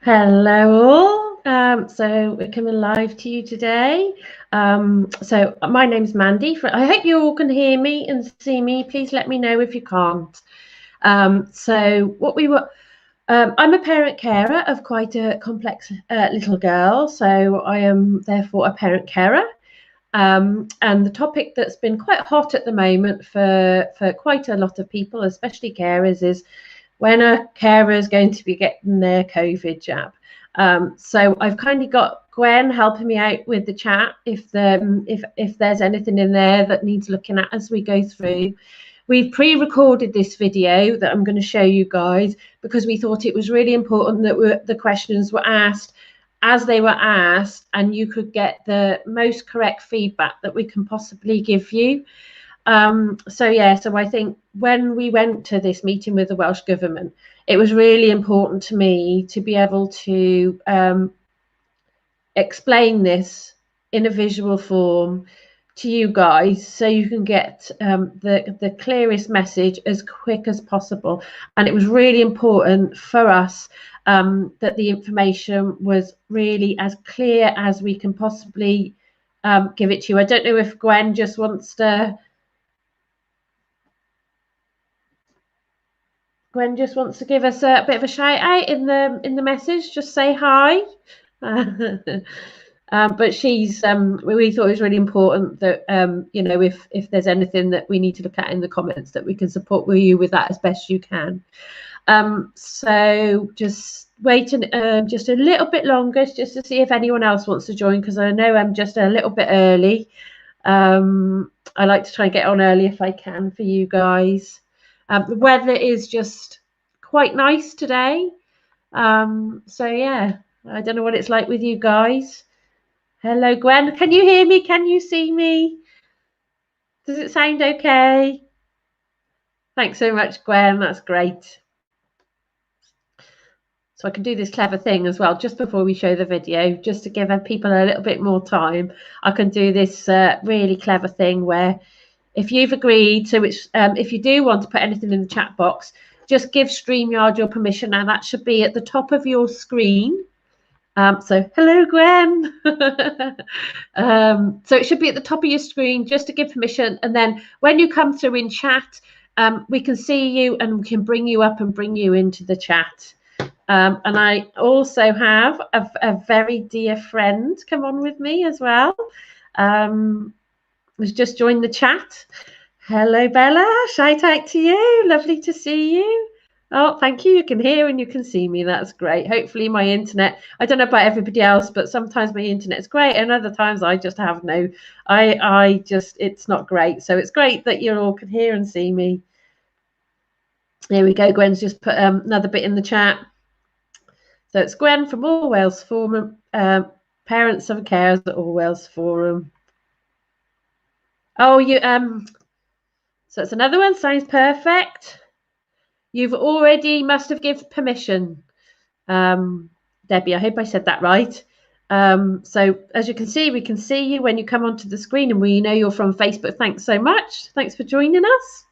Hello all. So we're coming live to you today. So my name's Mandy. I hope you all can hear me and see me. Please let me know if you can't. I'm a parent carer of quite a complex little girl, so I am therefore a parent carer. And the topic that's been quite hot at the moment for quite a lot of people, especially carers, is when a carer is going to be getting their COVID jab. So I've kind of got Gwen helping me out with the chat if there's anything in there that needs looking at as we go through. We've pre-recorded this video that I'm going to show you guys because we thought it was really important that the questions were asked as they were asked and you could get the most correct feedback that we can possibly give you. So I think when we went to this meeting with the Welsh Government, it was really important to me to be able to explain this in a visual form to you guys so you can get the clearest message as quick as possible. And it was really important for us that the information was really as clear as we can possibly give it to you. I don't know if Gwen just wants to give us a bit of a shout out in the message. Just say hi. But she's we thought it was really important that if there's anything that we need to look at in the comments, that we can support you with that as best you can. So just waiting just a little bit longer just to see if anyone else wants to join, because I know I'm just a little bit early. I like to try and get on early if I can for you guys. The weather is just quite nice today. So yeah, I don't know what it's like with you guys. Hello, Gwen. Can you hear me? Can you see me? Does it sound okay? Thanks so much, Gwen. That's great. So I can do this clever thing as well, just before we show the video, just to give people a little bit more time. I can do this really clever thing where if you've agreed, so it's, if you do want to put anything in the chat box, just give StreamYard your permission. Now that should be at the top of your screen. So hello, Gwen. So it should be at the top of your screen just to give permission. And then when you come through in chat, we can see you and we can bring you up and bring you into the chat. And I also have a very dear friend come on with me as well. Who's just joined the chat. Hello, Bella. Shout out to you. Lovely to see you. Oh, thank you. You can hear and you can see me. That's great. Hopefully my internet, I don't know about everybody else, but sometimes my internet is great and other times I just have no, it's not great. So it's great that you all can hear and see me. There we go. Gwen's just put another bit in the chat. So it's Gwen from All Wales Forum, parents of carers at All Wales Forum. Oh, so it's another one. Sounds perfect. You've already must have given permission, Debbie. I hope I said that right. So as you can see, we can see you when you come onto the screen, and we know you're from Facebook. Thanks so much. Thanks for joining us.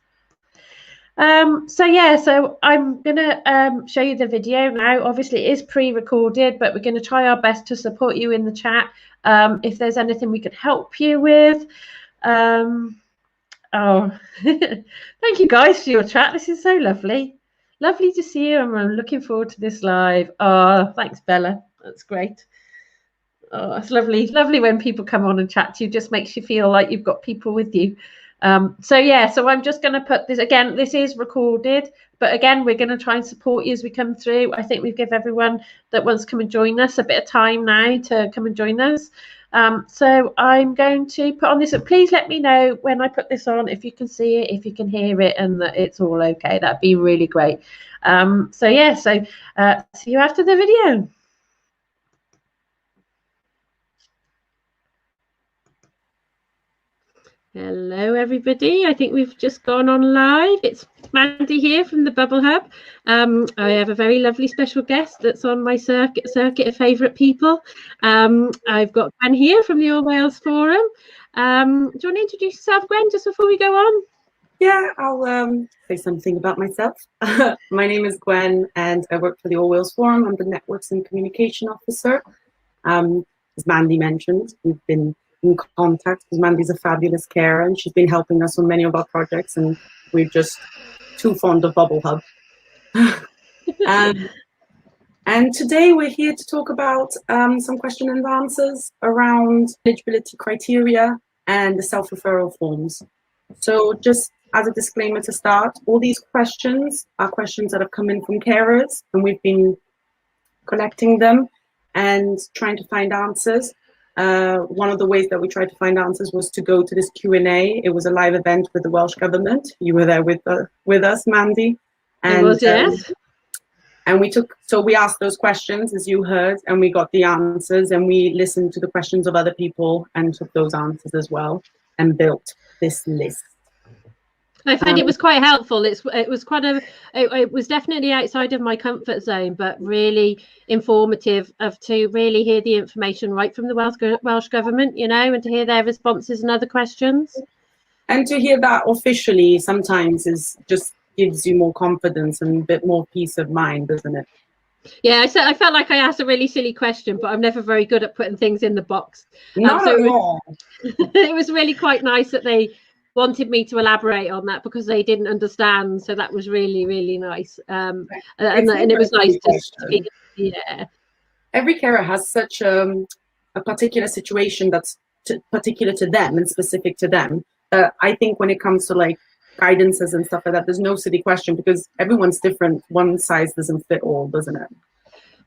So I'm gonna show you the video now. Obviously, it is pre-recorded, but we're going to try our best to support you in the chat. If there's anything we can help you with. Oh, thank you guys for your chat. This is so lovely. Lovely to see you, and I'm looking forward to this live. Oh, thanks, Bella. That's great. Oh, it's lovely. Lovely when people come on and chat to you. Just makes you feel like you've got people with you. So I'm just going to put this again. This is recorded, but again, we're going to try and support you as we come through. I think we've given everyone that wants to come and join us a bit of time now to come and join us. So I'm going to put on this. Please let me know when I put this on, if you can see it, if you can hear it, and that it's all okay. That'd be really great. See you after the video. Hello, everybody. I think we've just gone on live. It's Mandy here from the Bubble Hub. I have a very lovely special guest that's on my circuit of favourite people. I've got Gwen here from the All Wales Forum. Do you want to introduce yourself, Gwen, just before we go on? Yeah, I'll say something about myself. My name is Gwen, and I work for the All Wales Forum. I'm the Networks and Communication Officer. As Mandy mentioned, we've been in contact because Mandy's a fabulous carer, and she's been helping us on many of our projects, and we're just too fond of Bubble Hub. And today we're here to talk about some question and answers around eligibility criteria and the self-referral forms. So just as a disclaimer to start, all these questions are questions that have come in from carers, and we've been collecting them and trying to find answers. One of the ways that we tried to find answers was to go to this Q&A. It was a live event with the Welsh Government. You were there with us, Mandy. And, it was, yes. And we asked those questions, as you heard, and we got the answers, and we listened to the questions of other people and took those answers as well and built this list. I find it was quite helpful. It was definitely outside of my comfort zone, but really informative to really hear the information right from the Welsh Government, and to hear their responses and other questions. And to hear that officially sometimes just gives you more confidence and a bit more peace of mind, doesn't it? Yeah, I felt like I asked a really silly question, but I'm never very good at putting things in the box. Not at all. It was really quite nice that they wanted me to elaborate on that because they didn't understand. So that was really, really nice. And it was nice to speak. Yeah. Every carer has such a particular situation that's particular to them and specific to them. I think when it comes to like guidances and stuff like that, there's no silly question because everyone's different. One size doesn't fit all, doesn't it?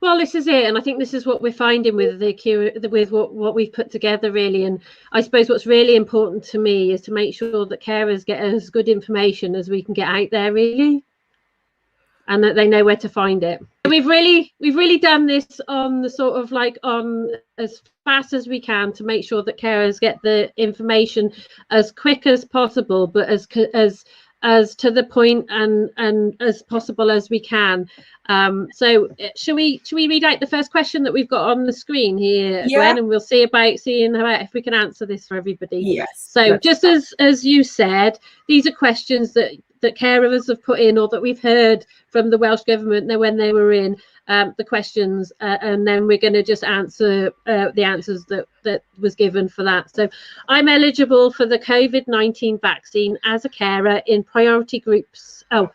Well, this is it, and I think this is what we're finding with what we've put together, really. And I suppose what's really important to me is to make sure that carers get as good information as we can get out there, really, and that they know where to find it. We've really done this on the sort of like on as fast as we can to make sure that carers get the information as quick as possible, but as to the point and as possible as we can. So should we read out the first question that we've got on the screen here, yeah. Gwen, and we'll see about if we can answer this for everybody. Yes. So just as you said, these are questions that carers have put in or that we've heard from the Welsh Government when they were in the questions, and then we're going to just answer the answers that was given for that. So I'm eligible for the COVID-19 vaccine as a carer in priority groups. Am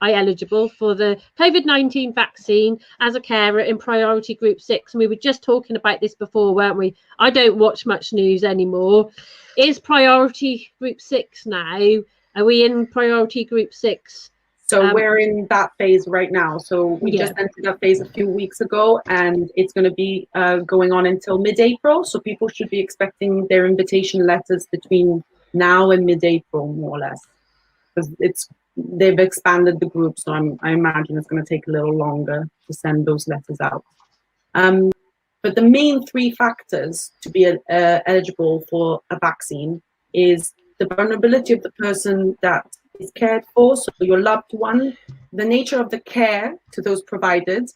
I eligible for the COVID-19 vaccine as a carer in priority group 6? And we were just talking about this before, weren't we? I don't watch much news anymore. Is priority group 6 now? Are we in priority group 6? So we're in that phase right now. So we just entered that phase a few weeks ago, and it's going to be going on until mid-April. So people should be expecting their invitation letters between now and mid-April, more or less, because they've expanded the group. So I imagine it's going to take a little longer to send those letters out. But the main 3 factors to be eligible for a vaccine is the vulnerability of the person that is cared for, so your loved one, the nature of the care to those provided,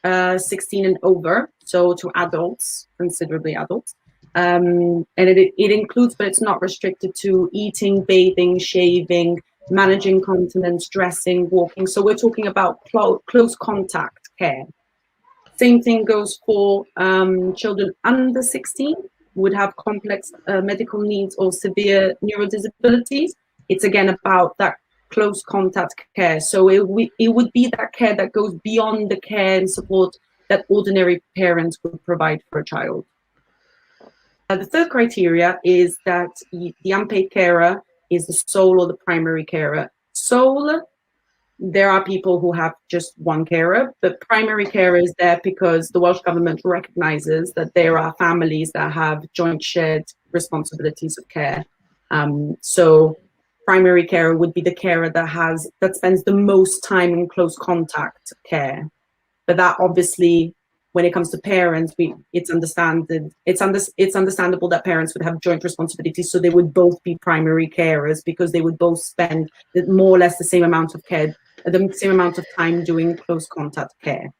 16 and over, so to adults, considerably adults, and it includes, but it's not restricted to eating, bathing, shaving, managing continence, dressing, walking. So we're talking about close contact care. Same thing goes for children under 16 who would have complex medical needs or severe neurodisabilities. It's again about that close contact care. So it would be that care that goes beyond the care and support that ordinary parents would provide for a child. The third criteria is that the unpaid carer is the sole or the primary carer. Sole, there are people who have just one carer, but primary care is there because the Welsh Government recognises that there are families that have joint shared responsibilities of care. So primary carer would be the carer that spends the most time in close contact care. But that obviously, when it comes to parents, it's understandable that parents would have joint responsibilities, so they would both be primary carers because they would both spend more or less the same amount of care, the same amount of time doing close contact care.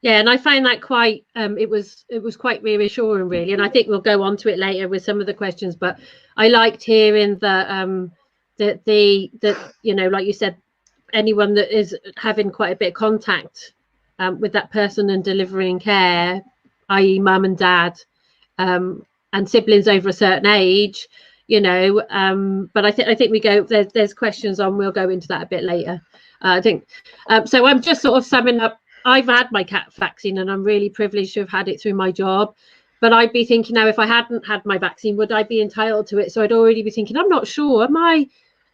Yeah, and I find that quite it was quite reassuring, really. And I think we'll go on to it later with some of the questions, but I liked hearing that that you know, like you said, anyone that is having quite a bit of contact with that person and delivering care, i.e. mum and dad, and siblings over a certain age, you know, but I think we go, there's questions on, we'll go into that a bit later. I think so I'm just sort of summing up. I've had my cat vaccine and I'm really privileged to have had it through my job, but I'd be thinking now, if I hadn't had my vaccine, would I be entitled to it? So I'd already be thinking, I'm not sure, am I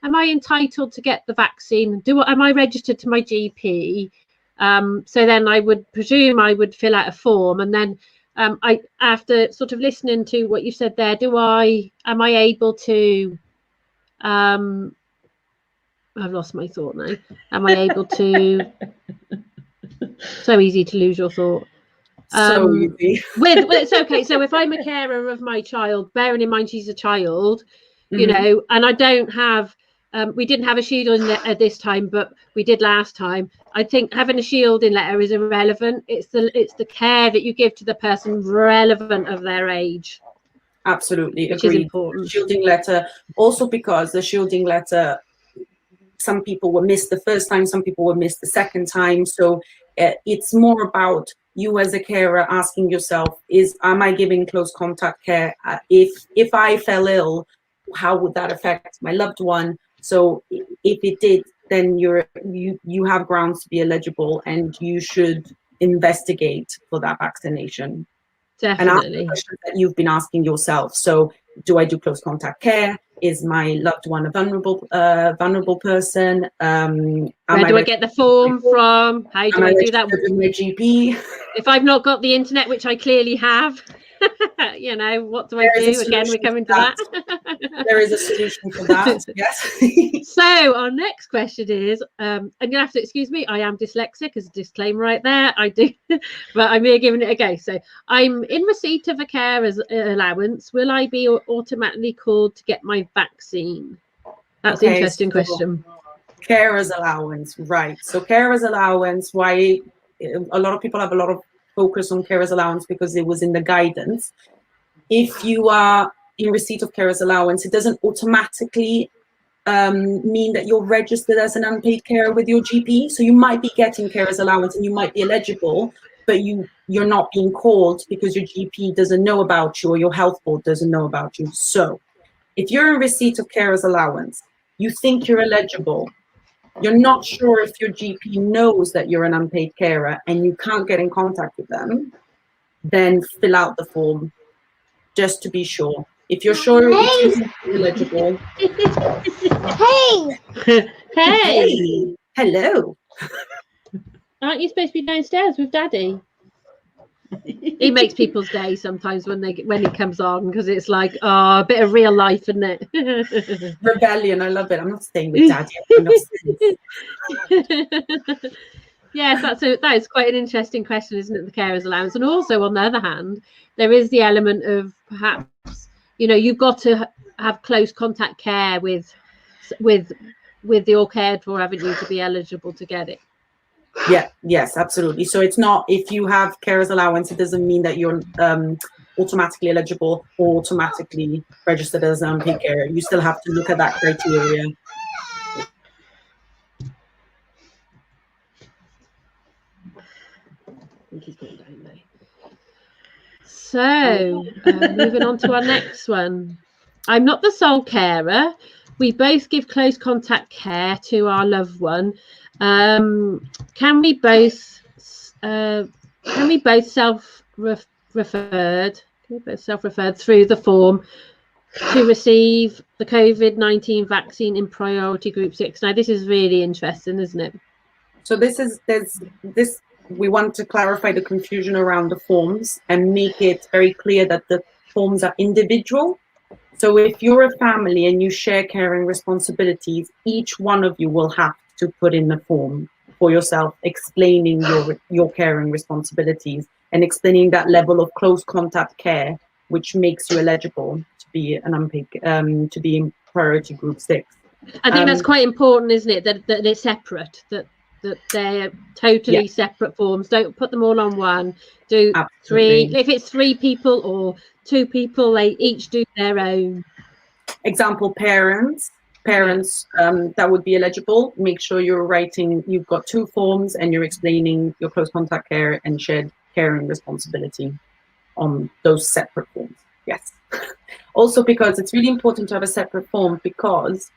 entitled to get the vaccine? Am I registered to my GP? So then I would presume I would fill out a form, and then I, after sort of listening to what you said there, am I able to I've lost my thought now. Am I able to so easy to lose your thought. So easy. with it's okay. So if I'm a carer of my child, bearing in mind she's a child, you know, and I don't have we didn't have a shielding letter this time, but we did last time. I think having a shielding letter is irrelevant. It's the care that you give to the person relevant of their age. Absolutely, which agreed. Is important. Shielding letter, also because the shielding letter, some people were missed the first time, some people were missed the second time. So it's more about you as a carer asking yourself, am I giving close contact care? If I fell ill, how would that affect my loved one? So if it did, then you have grounds to be eligible, and you should investigate for that vaccination. Definitely. And ask the questions that you've been asking yourself. So do I do close contact care? Is my loved one a vulnerable person? Where do I get the form from? How do I do that? With my GP? If I've not got the internet, which I clearly have, you know, what do I do? Again, we're coming to that. There is a solution for that, yes. So our next question is, and you'll have to excuse me, I am dyslexic, as a disclaimer right there. I do, but I'm here giving it a go. So I'm in receipt of a carer's allowance. Will I be automatically called to get my vaccine? That's an interesting question. Carer's allowance, right. So carer's allowance, why a lot of people have a lot of focus on carer's allowance because it was in the guidance. If you are in receipt of carer's allowance, it doesn't automatically mean that you're registered as an unpaid carer with your GP. So you might be getting carer's allowance and you might be eligible, but you're not being called because your GP doesn't know about you or your health board doesn't know about you. So if you're in receipt of carer's allowance, you think you're eligible, you're not sure if your GP knows that you're an unpaid carer and you can't get in contact with them, then fill out the form just to be sure. If you're sure you're eligible. Hey! Hey! Hello! Aren't you supposed to be downstairs with Daddy? He makes people's day sometimes when he comes on, because it's like, oh, a bit of real life, isn't it? Rebellion, I love it. I'm not staying with Daddy. Yes, that is quite an interesting question, isn't it? The carer's allowance, and also on the other hand, there is the element of perhaps, you know, you've got to have close contact care with your cared for, haven't you, to be eligible to get it? Yeah, yes, absolutely. So it's not, if you have carer's allowance, it doesn't mean that you're automatically eligible or automatically registered as an unpaid carer. You still have to look at that criteria. So moving on to our next one. I'm not the sole carer. We both give close contact care to our loved one. Can we both self-referred through the form to receive the COVID-19 vaccine in priority group 6? Now this is really interesting, isn't it? So we want to clarify the confusion around the forms and make it very clear that the forms are individual. So if you're a family and you share caring responsibilities, each one of you will have to put in the form for yourself, explaining your caring responsibilities and explaining that level of close contact care, which makes you eligible to be an unpaid, to be in priority group 6. I think that's quite important, isn't it? That they're separate, that they're totally separate forms. Don't put them all on one. Do Absolutely. 3. If it's 3 people or 2 people, they each do their own. Example, parents. parents that would be eligible, make sure you've got 2 forms and you're explaining your close contact care and shared caring responsibility on those separate forms. Yes. Also, because it's really important to have a separate form, because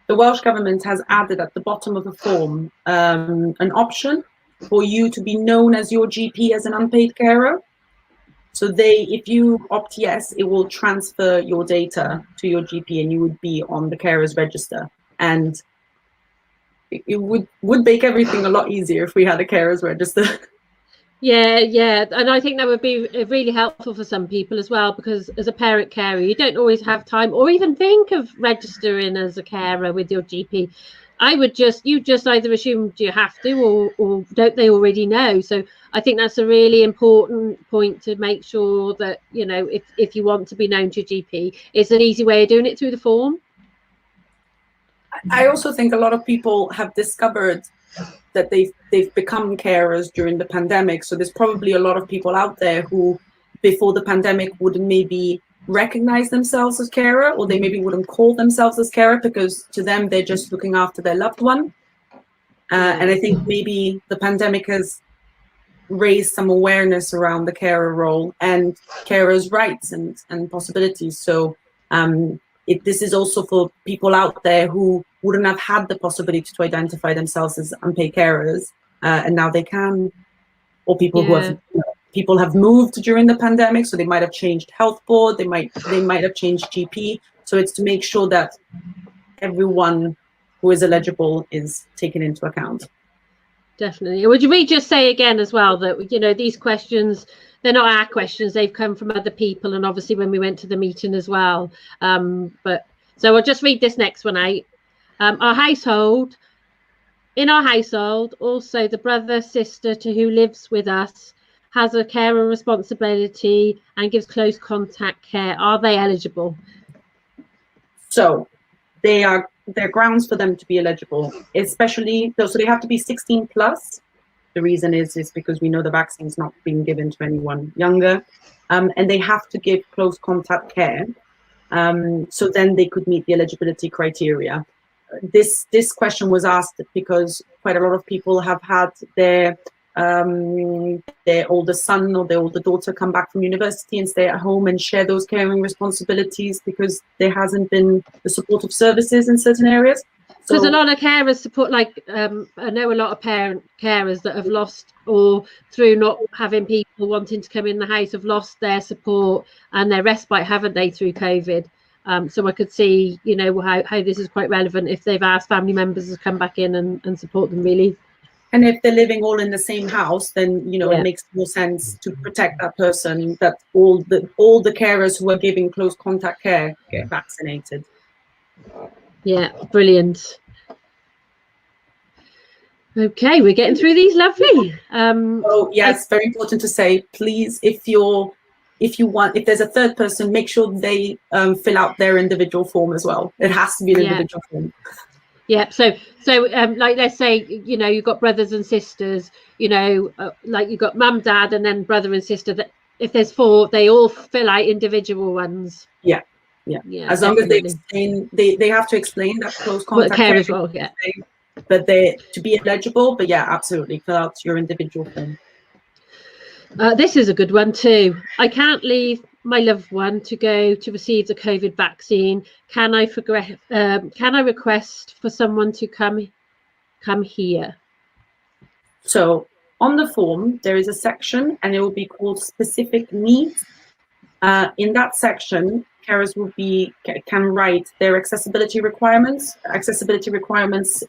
the Welsh Government has added at the bottom of the form an option for you to be known as your GP as an unpaid carer. So if you opt yes, it will transfer your data to your GP and you would be on the carers register. And it would make everything a lot easier if we had a carers register. Yeah, and I think that would be really helpful for some people as well, because as a parent carer, you don't always have time or even think of registering as a carer with your GP. You just either assumed you have to, or don't they already know? So I think that's a really important point to make sure that, you know, if you want to be known to your GP, it's an easy way of doing it through the form. I also think a lot of people have discovered that they've become carers during the pandemic. So there's probably a lot of people out there who, before the pandemic, wouldn't maybe recognize themselves as carer, or they maybe wouldn't call themselves as carer, because to them they're just looking after their loved one. And I think maybe the pandemic has raised some awareness around the carer role and carers' rights and possibilities. So this is also for people out there who wouldn't have had the possibility to identify themselves as unpaid carers, and now they can. Or people people have moved during the pandemic, so they might have changed health board, they might have changed GP. So it's to make sure that everyone who is eligible is taken into account. Definitely. Would we just say again as well that, you know, these questions, they're not our questions, they've come from other people, and obviously when we went to the meeting as well. But so I'll just read this next one out. In our household, also the brother, sister to who lives with us has a carer responsibility and gives close contact care. Are they eligible? So they're grounds for them to be eligible, especially so they have to be 16 plus. The reason is because we know the vaccine's not being given to anyone younger, and they have to give close contact care. So then they could meet the eligibility criteria. This question was asked because quite a lot of people have had their older son or their older daughter come back from university and stay at home and share those caring responsibilities because there hasn't been the supportive services in certain areas. Because a lot of carers support, like I know a lot of parent carers that have lost, or through not having people wanting to come in the house, have lost their support and their respite, haven't they, through COVID? So I could see, you know, how this is quite relevant if they've asked family members to come back in and support them, really. And if they're living all in the same house, then, you know, it makes more sense to protect that person, that all the carers who are giving close contact care get vaccinated. Yeah, brilliant. Okay, we're getting through these, lovely. Oh yes, very important to say, please, if there's a third person, make sure they fill out their individual form as well. It has to be an individual form. Yeah, so like, let's say, you know, you've got brothers and sisters, you know, like you've got mum, dad, and then brother and sister. That if there's 4, they all fill out individual ones. Yeah. As long as they explain, they have to explain that close contact care as well. Yeah. But they to be eligible. But yeah, absolutely, fill out your individual form. This is a good one too. I can't leave my loved one to go to receive the COVID vaccine. Can I request for someone to come here? So on the form, there is a section, and it will be called specific needs. In that section, carers can write their accessibility requirements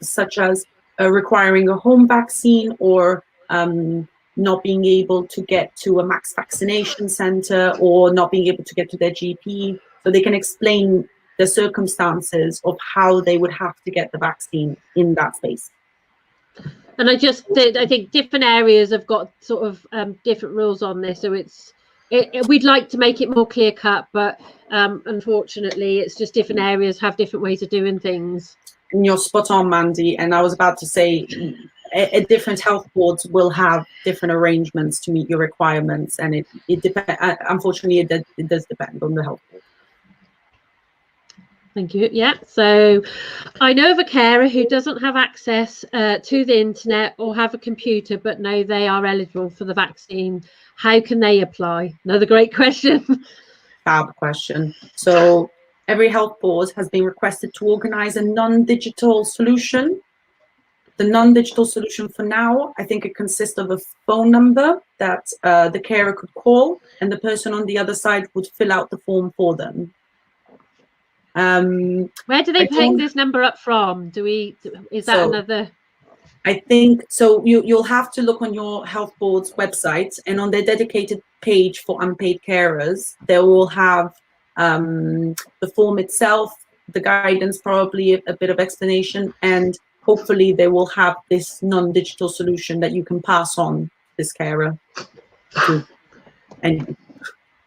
such as requiring a home vaccine, or not being able to get to a max vaccination center, or not being able to get to their GP. So they can explain the circumstances of how they would have to get the vaccine in that space. And I think different areas have got sort of different rules on this. So we'd like to make it more clear cut, but unfortunately it's just different areas have different ways of doing things. And you're spot on, Mandy. And I was about to say, different health boards will have different arrangements to meet your requirements, and it depends. Unfortunately, it does depend on the health board. Thank you. Yeah. So I know of a carer who doesn't have access to the internet or have a computer, but know they are eligible for the vaccine. How can they apply? Another great question. Fab question. So every health board has been requested to organize a non-digital solution. The non-digital solution for now, I think it consists of a phone number that the carer could call, and the person on the other side would fill out the form for them. Where do they pick this number up from? Is that another? I think so. You'll have to look on your health board's website, and on their dedicated page for unpaid carers, they will have the form itself, the guidance, probably a bit of explanation, and hopefully they will have this non-digital solution that you can pass on this carer to anyone.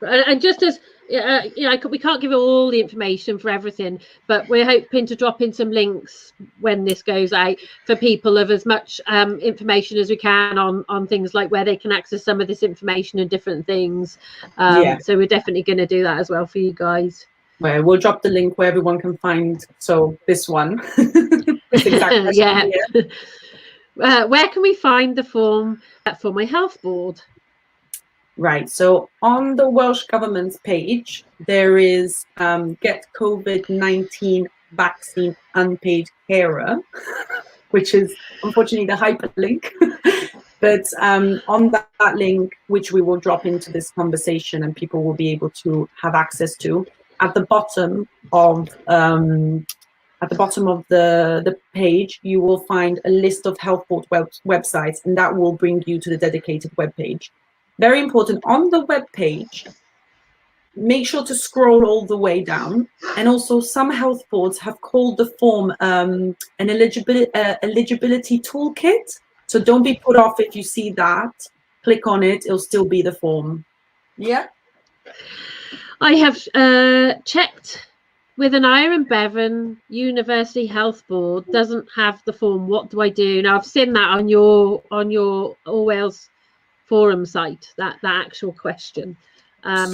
And just as we can't give all the information for everything, but we're hoping to drop in some links when this goes out for people of as much information as we can on things like where they can access some of this information and different things. So we're definitely going to do that as well for you guys. Well, we'll drop the link where everyone can find. So this one. Yeah. Where can we find the form for my health board? Right, so on the Welsh Government's page, there is Get COVID-19 Vaccine Unpaid Carer, which is unfortunately the hyperlink. But on that link, which we will drop into this conversation and people will be able to have access to, at the bottom of the page, you will find a list of health board websites, and that will bring you to the dedicated web page. Very important, on the web page, make sure to scroll all the way down. And also some health boards have called the form an eligibility toolkit. So don't be put off if you see that. Click on it, it'll still be the form. Yeah. I have checked with an Iron Bevan University Health Board doesn't have the form. What do I do? Now I've seen that on your All Wales Forum site, that actual question. How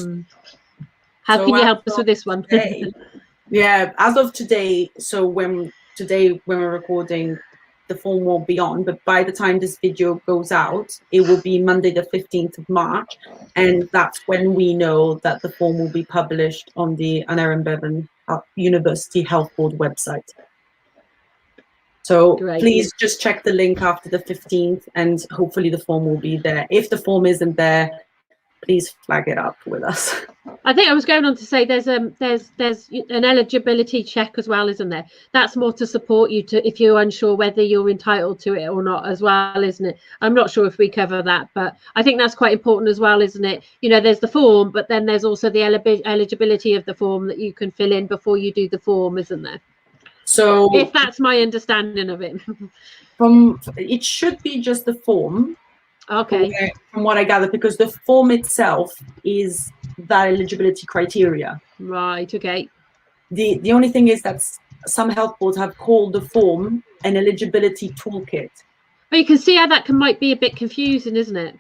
can you help us with this one? Yeah, as of today, so when we're recording, the form won't be on, but by the time this video goes out, it will be Monday the 15th of March, and that's when we know that the form will be published on the Aneurin Bevan University Health Board website. So great. Please just check the link after the 15th, and hopefully the form will be there. If the form isn't there, please flag it up with us. I think I was going on to say there's an eligibility check as well, isn't there? That's more to support you if you're unsure whether you're entitled to it or not as well, isn't it? I'm not sure if we cover that, but I think that's quite important as well, isn't it? You know, there's the form, but then there's also the eligibility of the form that you can fill in before you do the form, isn't there? So if that's my understanding of it. It should be just the form. Okay. From what I gather, because the form itself is that eligibility criteria. Right, okay. The only thing is that some health boards have called the form an eligibility toolkit. But you can see how that might be a bit confusing, isn't it?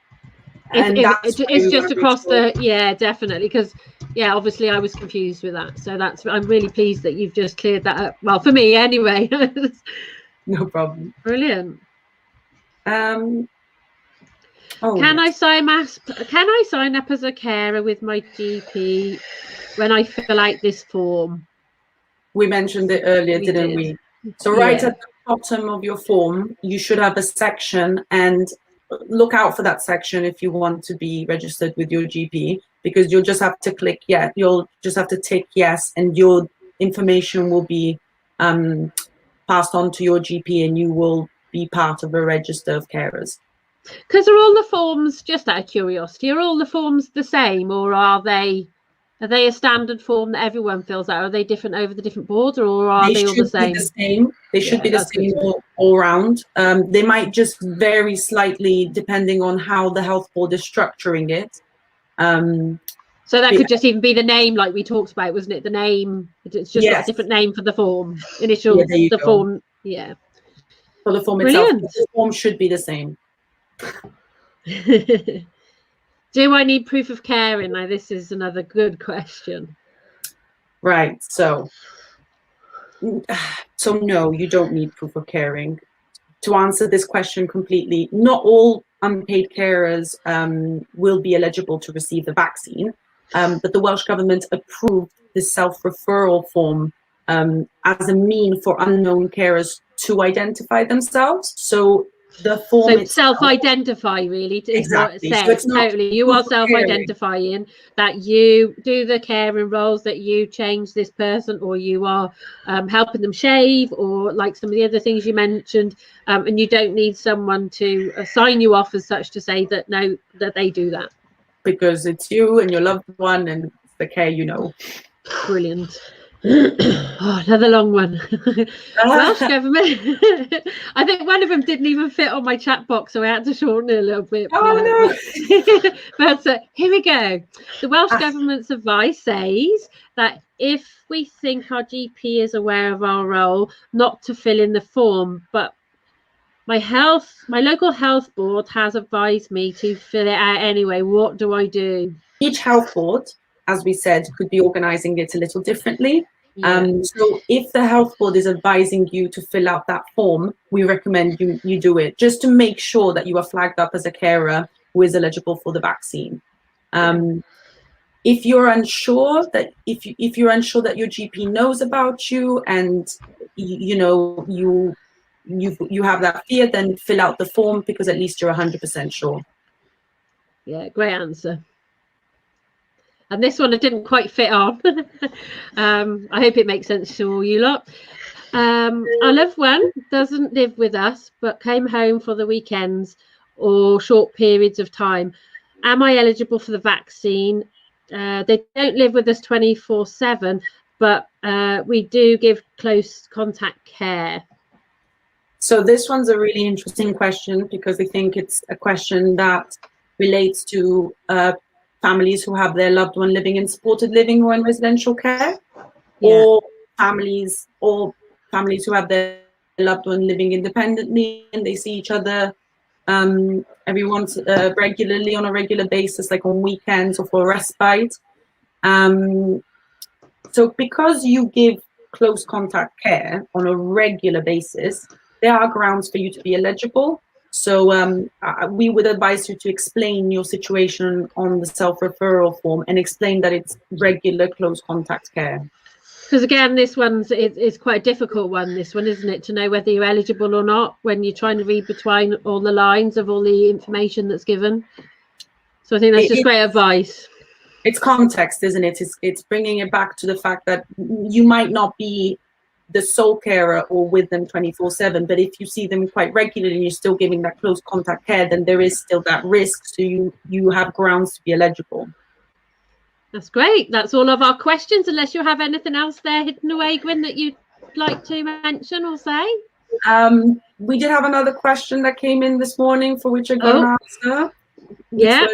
It's just across the, yeah, definitely, because yeah, obviously I was confused with that, so I'm really pleased that you've just cleared that up. Well, for me anyway. No problem. Brilliant. Can I sign up as a carer with my GP when I fill out this form? We mentioned it earlier, didn't we? So right at the bottom of your form, you should have a section, and look out for that section if you want to be registered with your GP, because you'll just have to click yes. You'll just have to tick yes, and your information will be passed on to your GP, and you will be part of a register of carers. Because are all the forms, just out of curiosity, are all the forms the same, or are they a standard form that everyone fills out? Are they different over the different boards, or are they all the same? They should be the same all around. They might just vary slightly depending on how the health board is structuring it. So that could just even be the name, like we talked about, wasn't it? The name, it's just got a different name for the form. Initial, the form, yeah. For the form itself, the form should be the same. Do I need proof of caring? Now, this is another good question. Right. So So no, you don't need proof of caring. To answer this question completely, not all unpaid carers will be eligible to receive the vaccine, but the Welsh Government approved the self-referral form as a mean for unknown carers to identify themselves. So the form So itself, self-identify really is exactly. what it So it's says. not Totally, you proof are of caring. self-identifying that you do the caring roles, that you change this person, or you are helping them shave, or like some of the other things you mentioned, and you don't need someone to sign you off as such to say that no, that they do that. Because it's you and your loved one and it's the care you know. Brilliant. Oh, another long one. Welsh Government. I think one of them didn't even fit on my chat box, so I had to shorten it a little bit. Oh no! But here we go. The Welsh Government's advice says that if we think our GP is aware of our role, not to fill in the form, but my local health board has advised me to fill it out anyway. What do I do? Each health board, as we said, could be organizing it a little differently. Yeah. So if the health board is advising you to fill out that form, we recommend you do it, just to make sure that you are flagged up as a carer who is eligible for the vaccine. If you're unsure that if you're unsure that your GP knows about you and you have that fear, then fill out the form, because at least you're 100% sure. Yeah, great answer. And this one I didn't quite fit on. I hope it makes sense to all you lot. Our loved one doesn't live with us, but came home for the weekends or short periods of time. Am I eligible for the vaccine? They don't live with us 24/7, but we do give close contact care. So this one's a really interesting question, because I think it's a question that relates to families who have their loved one living in supported living or in residential care, or families who have their loved one living independently and they see each other regularly on a regular basis, like on weekends or for respite. So because you give close contact care on a regular basis, there are grounds for you to be eligible. So we would advise you to explain your situation on the self-referral form and explain that it's regular close contact care. Because again, this one's it's quite a difficult one, this one, isn't it, to know whether you're eligible or not when you're trying to read between all the lines of all the information that's given. So I think that's just great advice. It's context, isn't it? It's bringing it back to the fact that you might not be the sole carer or with them 24/7, but if you see them quite regularly and you're still giving that close contact care, then there is still that risk. So you have grounds to be eligible. That's great. That's all of our questions, unless you have anything else there hidden away, Gwyn, that you'd like to mention or say. We did have another question that came in this morning, for which I got an answer. Yeah.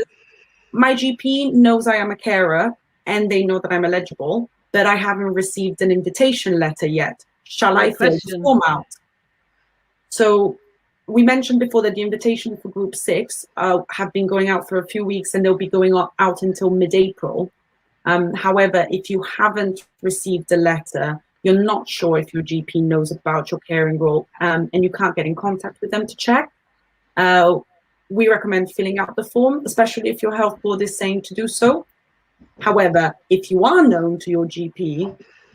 My GP knows I am a carer and they know that I'm eligible, but I haven't received an invitation letter yet. Shall I fill the form out? So we mentioned before that the invitation for Group 6 have been going out for a few weeks, and they'll be going out until mid-April. However, if you haven't received a letter, you're not sure if your GP knows about your caring role, and you can't get in contact with them to check, we recommend filling out the form, especially if your health board is saying to do so. However, if you are known to your GP,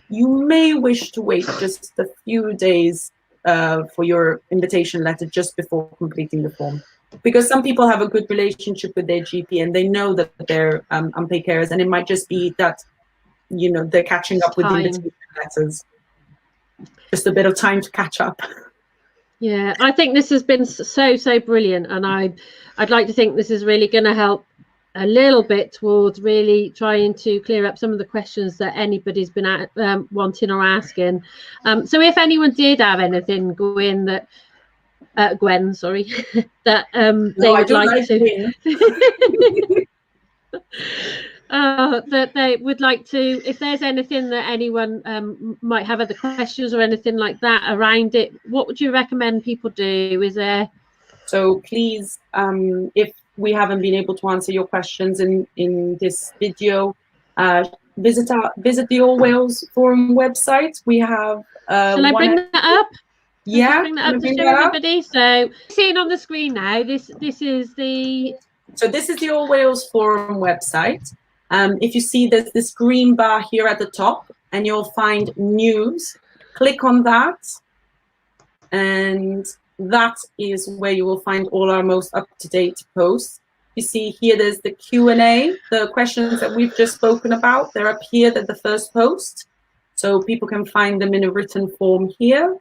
you may wish to wait just a few days for your invitation letter just before completing the form. Because some people have a good relationship with their GP and they know that they're unpaid carers, and it might just be that, they're catching up with the invitation letters. Just a bit of time to catch up. Yeah, I think this has been so brilliant, and I'd like to think this is really going to help a little bit towards really trying to clear up some of the questions that anybody's been wanting or asking. So if anyone did have anything, Gwen, that they would like to that they would like to, if there's anything that anyone might have other questions or anything like that around it, what would you recommend people do? Is there? So please, if we haven't been able to answer your questions in this video, visit the All Wales Forum website. We have shall I bring that up? Yeah, bring that up to show everybody. So seeing on the screen now, this is the All Wales Forum website. If you see there's this green bar here at the top, and you'll find news. Click on that, and that is where you will find all our most up-to-date posts. You see here, there's the Q&A, the questions that we've just spoken about. They're up here, they're the first post. So people can find them in a written form here.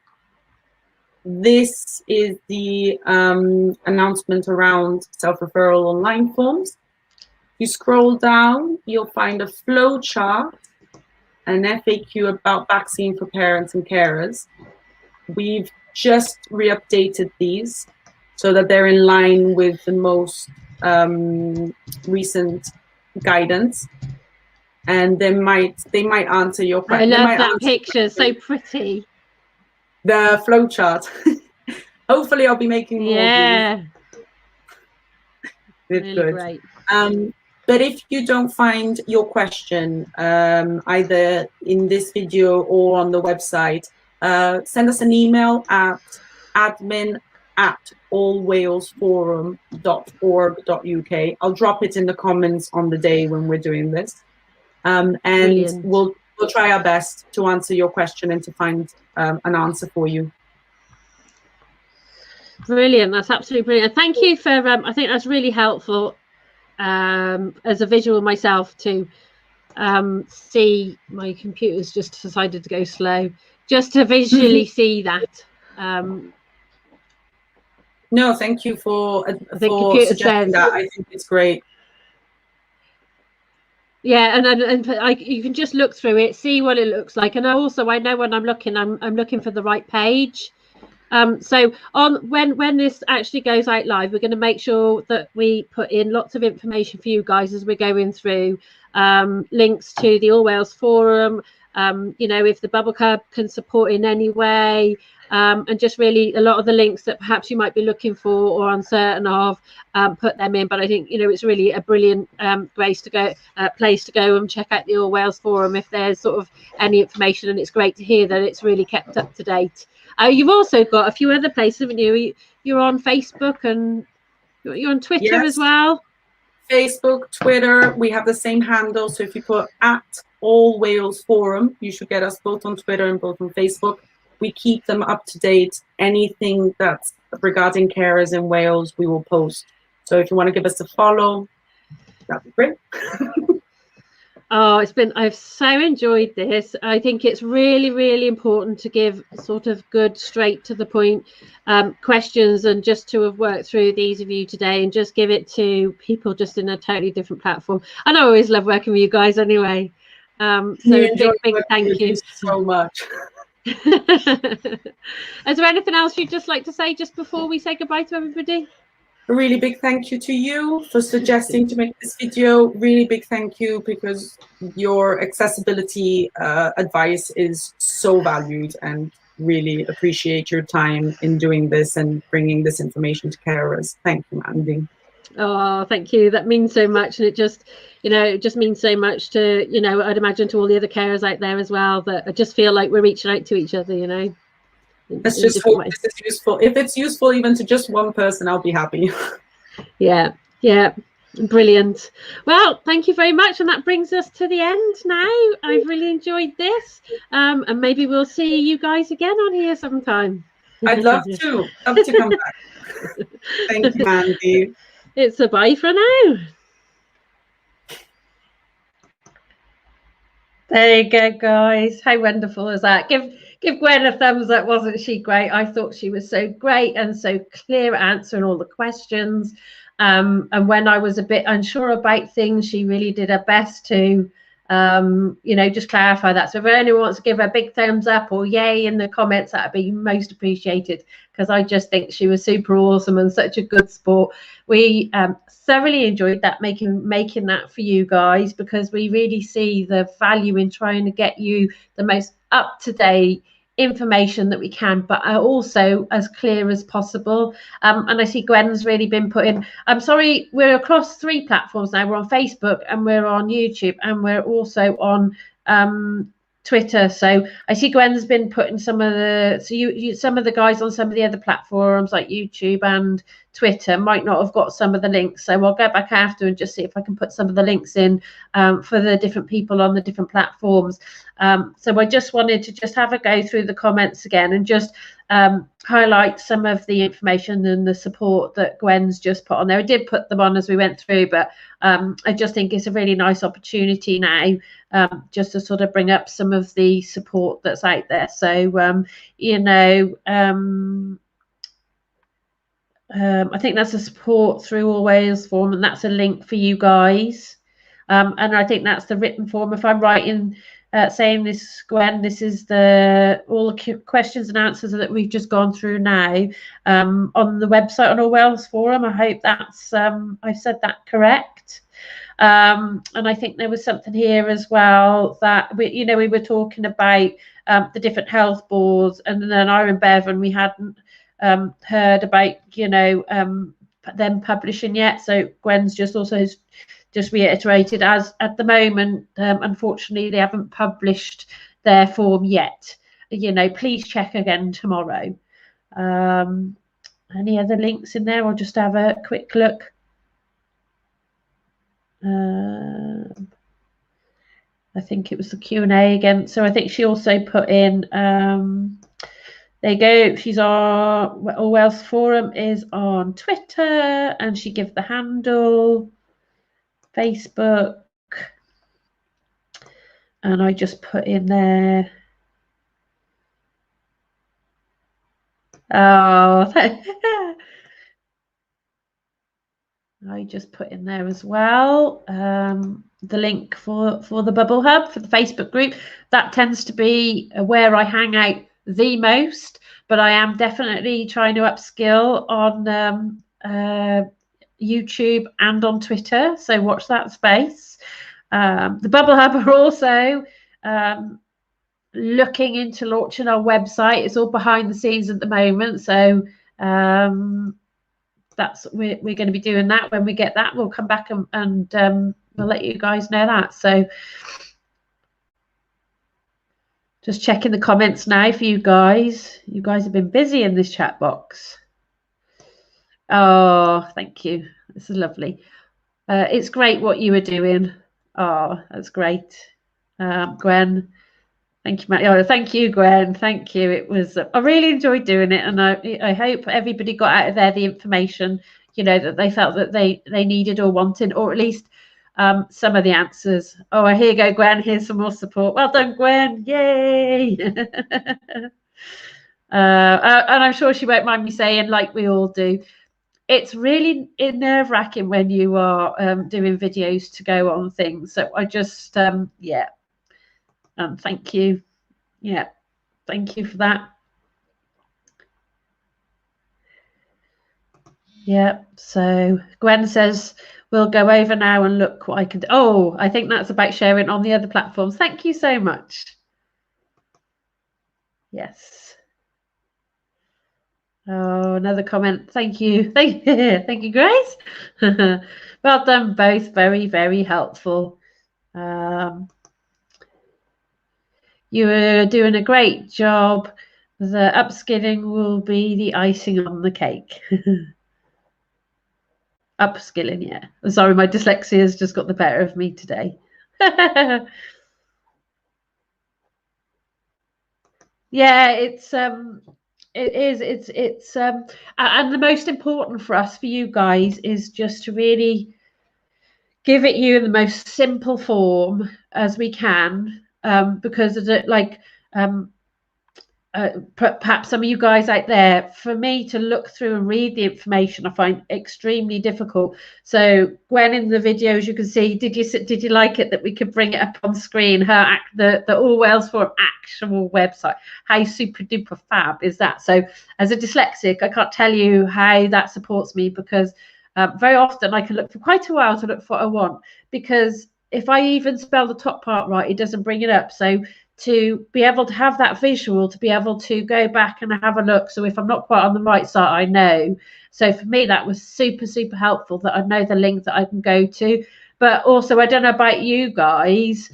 This is the announcement around self-referral online forms. You scroll down, you'll find a flow chart, an FAQ about vaccine for parents and carers. We've just re-updated these so that they're in line with the most recent guidance, and they might answer your question. I love that picture, so pretty. The flow chart. Hopefully, I'll be making more. Yeah, really good. Great. But if you don't find your question either in this video or on the website, send us an email at admin@allwalesforum.org.uk. I'll drop it in the comments on the day when we're doing this. And we'll try our best to answer your question and to find an answer for you. Brilliant. That's absolutely brilliant. Thank you for, I think that's really helpful as a visual myself to see. My computer's just decided to go slow, just to visually see that. No, thank you for suggesting that. I think it's great. Yeah, and you can just look through it, see what it looks like, and also I know when I'm looking for the right page. So when this actually goes out live, we're going to make sure that we put in lots of information for you guys as we're going through, links to the All Wales Forum, if the Bubble Club can support in any way, and just really a lot of the links that perhaps you might be looking for or uncertain of, put them in. But I think it's really a brilliant place to go and check out the All Wales Forum if there's sort of any information, and it's great to hear that it's really kept up to date. You've also got a few other places, haven't you? You're on Facebook and you're on Twitter as well. Facebook, Twitter, we have the same handle. So if you put @All Wales Forum, you should get us both on Twitter and both on Facebook. We keep them up to date. Anything that's regarding carers in Wales, we will post. So if you want to give us a follow, that'd be great. Oh, I've so enjoyed this. I think it's really, really important to give sort of good, straight to the point questions, and just to have worked through these of you today and just give it to people just in a totally different platform. And I always love working with you guys anyway. So big thank you so much. Is there anything else you'd just like to say just before we say goodbye to everybody? A really big thank you to you for suggesting to make this video. Really big thank you, because your accessibility advice is so valued, and really appreciate your time in doing this and bringing this information to carers. Thank you, Mandy. Oh, thank you. That means so much, and it just means so much to I'd imagine to all the other carers out there as well, that I just feel like we're reaching out to each other. Let's just hope this is useful. If it's useful even to just one person, I'll be happy. Yeah, brilliant. Well, thank you very much, and that brings us to the end now. I've really enjoyed this, and maybe we'll see you guys again on here sometime. I'd love to come back. Thank you, Mandy. It's a bye for now. There you go, guys. How wonderful is that? Give Gwen a thumbs up. Wasn't she great? I thought she was so great and so clear at answering all the questions. And when I was a bit unsure about things, she really did her best to, just clarify that. So if anyone wants to give a big thumbs up or yay in the comments, that'd be most appreciated, because I just think she was super awesome and such a good sport. We thoroughly enjoyed that, making that for you guys, because we really see the value in trying to get you the most up-to-date information that we can, but are also as clear as possible. And I see Gwen's really been put in. I'm sorry, we're across 3 platforms now. We're on Facebook and we're on YouTube and we're also on Twitter. So I see Gwen's been putting some of the some of the guys on some of the other platforms like YouTube and Twitter might not have got some of the links. So I'll go back after and just see if I can put some of the links in for the different people on the different platforms. So I just wanted to just have a go through the comments again and just highlight some of the information and the support that Gwen's just put on there. I did put them on as we went through, but I just think it's a really nice opportunity now just to sort of bring up some of the support that's out there. So, you know, I think that's a support through All Wales form, and that's a link for you guys. And I think that's the written form. If I'm right in saying this, Gwen, this is all the questions and answers that we've just gone through now on the website on All Wales Forum. I hope that's I've said that correct. And I think there was something here as well that we were talking about the different health boards, and then I and Bev, and we hadn't heard about them publishing yet. So Gwen's just also just reiterated, as at the moment, unfortunately, they haven't published their form yet. Please check again tomorrow. Any other links in there? I'll just have a quick look. I think it was the Q&A again. So I think she also put in, there you go, she's on, All Wales Forum is on Twitter, and she gave the handle, Facebook, and I just put in there. Oh, I just put in there as well the link for the Bubble Hub, for the Facebook group. That tends to be where I hang out the most, but I am definitely trying to upskill on YouTube and on Twitter, so watch that space. The Bubble Hub are also looking into launching our website. It's all behind the scenes at the moment, so that's we're going to be doing that. When we get that, we'll come back and we'll let you guys know that. So just checking the comments now for you guys. You guys have been busy in this chat box. Oh, thank you. This is lovely. It's great what you were doing. Oh, that's great. Gwen, thank you, Matt. Oh, thank you, Gwen. Thank you. It was, I really enjoyed doing it, and I hope everybody got out of there the information, that they felt that they needed or wanted, or at least some of the answers. Oh, here you go, Gwen. Here's some more support. Well done, Gwen. Yay. And I'm sure she won't mind me saying, like we all do, it's really nerve-wracking when you are doing videos to go on things. So I just, thank you. Yeah, thank you for that. Yeah, so Gwen says, we'll go over now and look what I can do. Oh, I think that's about sharing on the other platforms. Thank you so much. Yes. Oh, another comment. Thank you. Thank you, Grace. Well done, both. Very, very helpful. You are doing a great job. The upskilling will be the icing on the cake. Upskilling, yeah. I'm sorry, my dyslexia has just got the better of me today. Yeah, it's and the most important for us, for you guys, is just to really give it you in the most simple form as we can, because of it, like perhaps some of you guys out there, for me to look through and read the information, I find extremely difficult. So Gwen, in the videos, you can see, did you like it that we could bring it up on screen, the All Wales Forum actual website? How super duper fab is that? So as a dyslexic, I can't tell you how that supports me, because very often I can look for quite a while to look for what I want, because if I even spell the top part right, it doesn't bring it up. So to be able to have that visual, to be able to go back and have a look. So if I'm not quite on the right site, I know. So for me, that was super, super helpful, that I know the link that I can go to. But also, I don't know about you guys,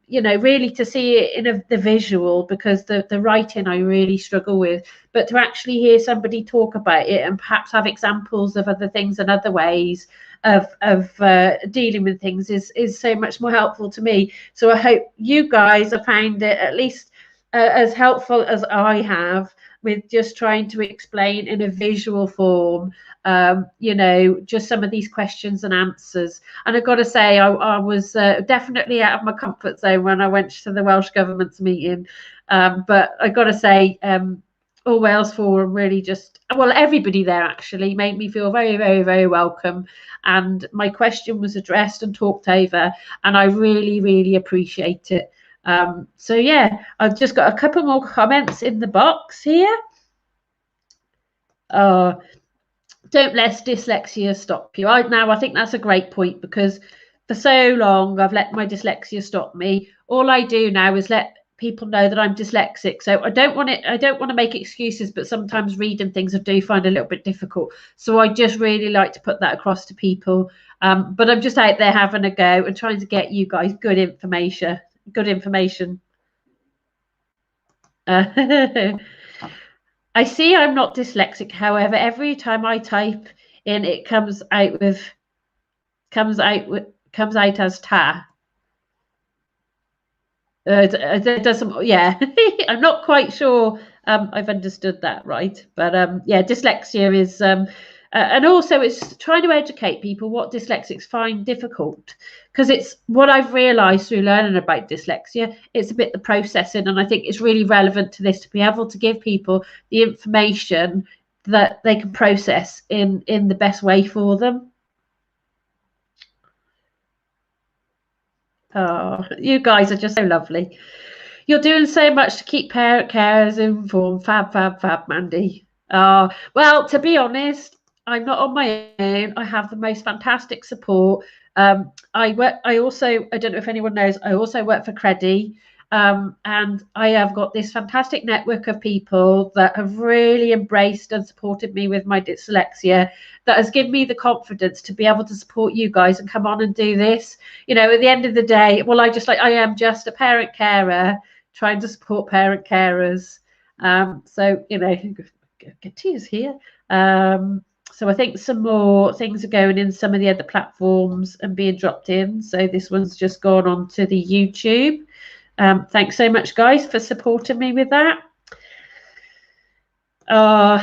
you know, really to see it in the visual, because the writing I really struggle with, but to actually hear somebody talk about it and perhaps have examples of other things and other ways of dealing with things is so much more helpful to me. So I hope you guys have found it at least as helpful as I have, with just trying to explain in a visual form, you know, just some of these questions and answers. And I've got to say, I was definitely out of my comfort zone when I went to the Welsh Government's meeting. But I've got to say, All Wales Forum really just, well, everybody there actually made me feel very, very, very welcome. And my question was addressed and talked over, and I really, really appreciate it. So yeah, I've just got a couple more comments in the box here. Don't let dyslexia stop you. I think that's a great point, because for so long I've let my dyslexia stop me. All I do now is let people know that I'm dyslexic. So I don't want to make excuses, but sometimes reading things I do find a little bit difficult. So I just really like to put that across to people. But I'm just out there having a go and trying to get you guys good information. I see I'm not dyslexic. However, every time I type in, it comes out as ta. It doesn't. Yeah, I'm not quite sure. I've understood that right, but yeah, dyslexia is, and also it's trying to educate people what dyslexics find difficult, because it's what I've realised through learning about dyslexia. It's a bit the processing, and I think it's really relevant to this, to be able to give people the information that they can process in the best way for them. Oh, you guys are just so lovely. You're doing so much to keep parent carers informed. Fab, fab, fab, Mandy. Well, to be honest, I'm not on my own. I have the most fantastic support. I don't know if anyone knows, I also work for Credi. And I have got this fantastic network of people that have really embraced and supported me with my dyslexia, that has given me the confidence to be able to support you guys and come on and do this. You know, at the end of the day, well, I am just a parent carer trying to support parent carers. So, you know, get tears here. So I think some more things are going in some of the other platforms and being dropped in. So this one's just gone on to the YouTube. Thanks so much, guys, for supporting me with that. So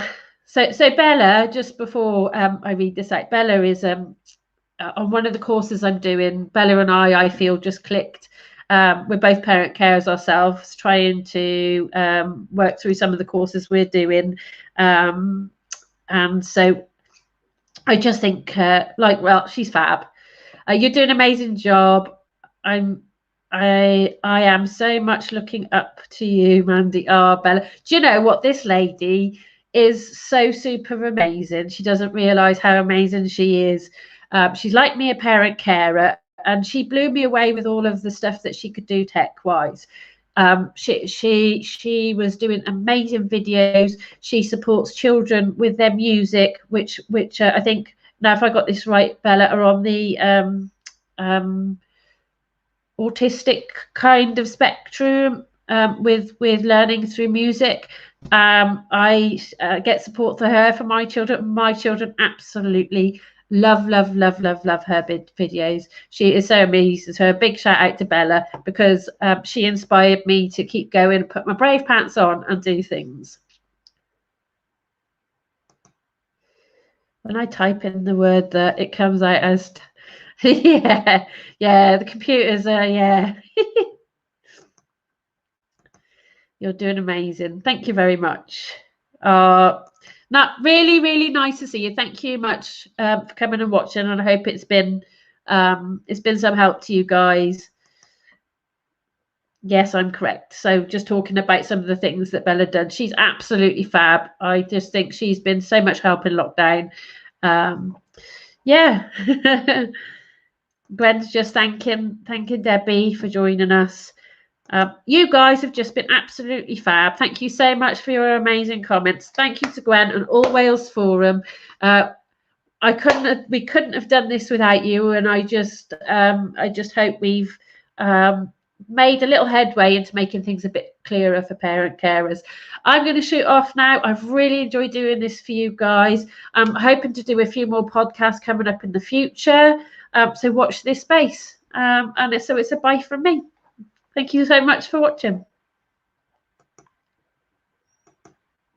Bella, just before I read this out, Bella is on one of the courses I'm doing. Bella and I feel, just clicked. We're both parent carers ourselves, trying to work through some of the courses we're doing. And so I just think, well, she's fab. You're doing an amazing job. I am so much looking up to you, Mandy. Oh, Bella. Do you know what? This lady is so super amazing. She doesn't realise how amazing she is. She's like me, a parent carer, and she blew me away with all of the stuff that she could do tech-wise. She was doing amazing videos. She supports children with their music, which I think, now if I got this right, Bella, are on the autistic kind of spectrum, with learning through music. I get support for her, for my children. My children absolutely love her videos. She is so amazing. So a big shout out to Bella, because she inspired me to keep going, put my brave pants on and do things. When I type in the word, that it comes out as yeah, the computers are, yeah. You're doing amazing. Thank you very much. Not really, really nice to see you. Thank you much for coming and watching, and I hope it's been some help to you guys. Yes, I'm correct. So just talking about some of the things that Bella done, she's absolutely fab. I just think she's been so much help in lockdown. Yeah. Gwen's just thanking Debbie for joining us. You guys have just been absolutely fab. Thank you so much for your amazing comments. Thank you to Gwen and All Wales Forum. We couldn't have done this without you, and I just hope we've made a little headway into making things a bit clearer for parent carers. I'm going to shoot off now. I've really enjoyed doing this for you guys. I'm hoping to do a few more podcasts coming up in the future. So watch this space. And so it's a bye from me. Thank you so much for watching.